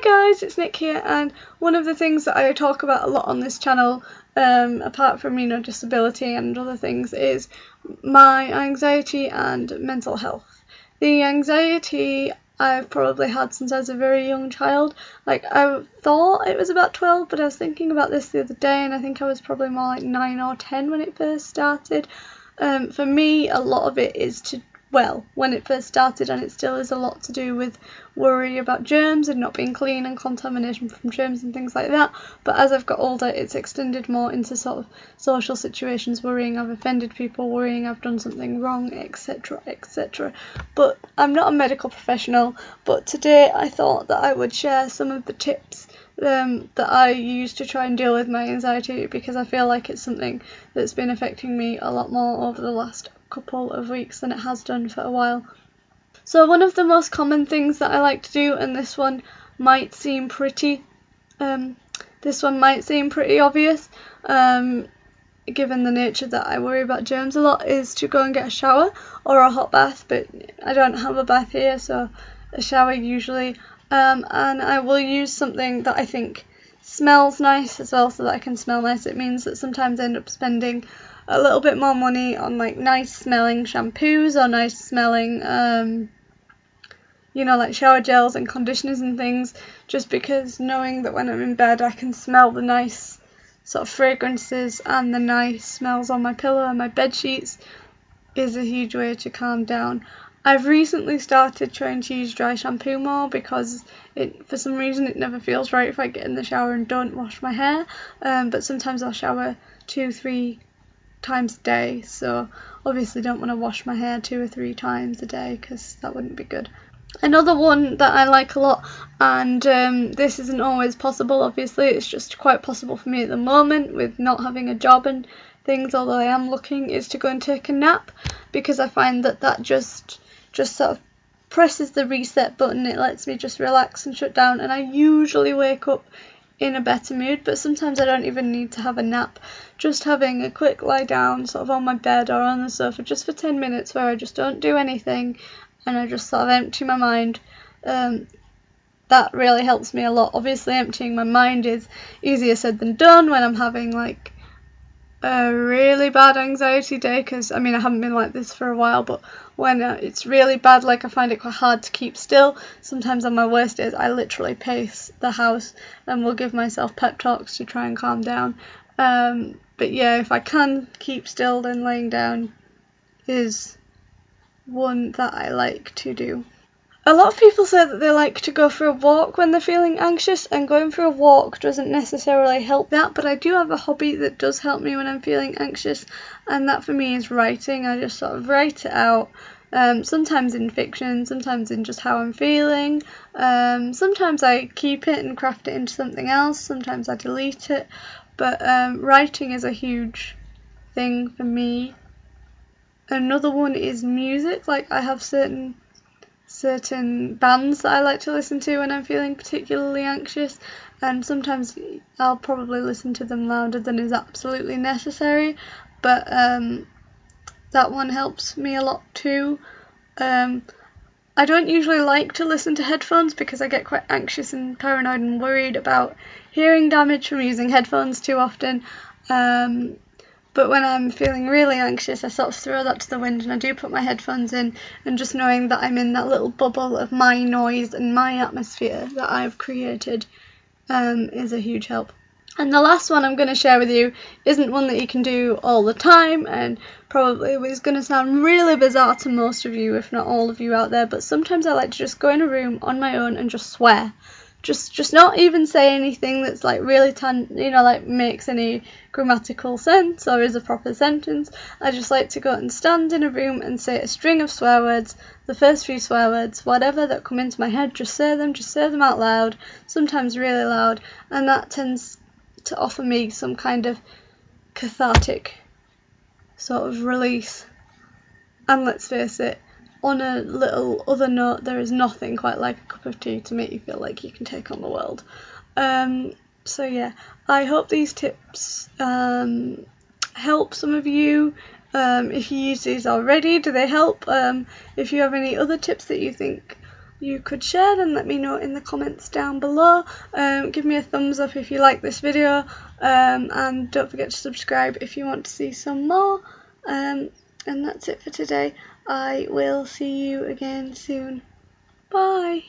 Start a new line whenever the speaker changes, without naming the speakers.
guys, it's Nick here, and one of the things that I talk about a lot on this channel, apart from disability and other things, is my anxiety and mental health. The anxiety I've probably had since I was a very young child. Like, I thought it was about 12, but I was thinking about this the other day, and I think I was probably more like 9 or 10 when it first started. For me, a lot of it is when it first started, and it still is a lot to do with worry about germs and not being clean and contamination from germs and things like that. But as I've got older, it's extended more into sort of social situations, worrying I've offended people, worrying I've done something wrong, etc, etc. But I'm not a medical professional, but today I thought that I would share some of the tips that I use to try and deal with my anxiety, because I feel like it's something that's been affecting me a lot more over the last couple of weeks than it has done for a while. So one of the most common things that I like to do, and this one might seem pretty obvious, given the nature that I worry about germs a lot, is to go and get a shower or a hot bath, but I don't have a bath here, so a shower usually. And I will use something that I think smells nice as well, so that I can smell nice. It means that sometimes I end up spending a little bit more money on like nice smelling shampoos or nice smelling like shower gels and conditioners and things, just because knowing that when I'm in bed I can smell the nice sort of fragrances and the nice smells on my pillow and my bed sheets is a huge way to calm down. I've recently started trying to use dry shampoo more, because for some reason it never feels right if I get in the shower and don't wash my hair, but sometimes I'll shower 2-3 times a day, so obviously don't want to wash my hair 2 or 3 times a day, because that wouldn't be good. Another one that I like a lot, and this isn't always possible, obviously, it's just quite possible for me at the moment with not having a job and things, although I am looking, is to go and take a nap, because I find that just sort of presses the reset button. It lets me just relax and shut down, and I usually wake up in a better mood. But sometimes I don't even need to have a nap. Just having a quick lie down sort of on my bed or on the sofa just for 10 minutes where I just don't do anything and I just sort of empty my mind, that really helps me a lot. Obviously emptying my mind is easier said than done when I'm having like a really bad anxiety day, because I haven't been like this for a while, but when it's really bad, like I find it quite hard to keep still. Sometimes on my worst days I literally pace the house and will give myself pep talks to try and calm down. But yeah, if I can keep still, then laying down is one that I like to do. A lot of people say that they like to go for a walk when they're feeling anxious, and going for a walk doesn't necessarily help that, but I do have a hobby that does help me when I'm feeling anxious, and that for me is writing. I just sort of write it out, sometimes in fiction, sometimes in just how I'm feeling, sometimes I keep it and craft it into something else, sometimes I delete it, but writing is a huge thing for me. Another one is music. Like, I have certain bands that I like to listen to when I'm feeling particularly anxious, and sometimes I'll probably listen to them louder than is absolutely necessary, but that one helps me a lot too. I don't usually like to listen to headphones because I get quite anxious and paranoid and worried about hearing damage from using headphones too often. But when I'm feeling really anxious, I sort of throw that to the wind and I do put my headphones in, and just knowing that I'm in that little bubble of my noise and my atmosphere that I've created is a huge help. And the last one I'm going to share with you isn't one that you can do all the time, and probably is going to sound really bizarre to most of you, if not all of you out there, but sometimes I like to just go in a room on my own and just swear. Just not even say anything that's like really like makes any grammatical sense or is a proper sentence. I just like to go and stand in a room and say a string of swear words, the first few swear words, whatever that come into my head, just say them out loud, sometimes really loud, and that tends to offer me some kind of cathartic sort of release. And let's face it, on a little other note, there is nothing quite like a cup of tea to make you feel like you can take on the world. So yeah, I hope these tips help some of you. If you use these already, do they help? If you have any other tips that you think you could share, then let me know in the comments down below. Give me a thumbs up if you like this video, and don't forget to subscribe if you want to see some more. And that's it for today. I will see you again soon. Bye.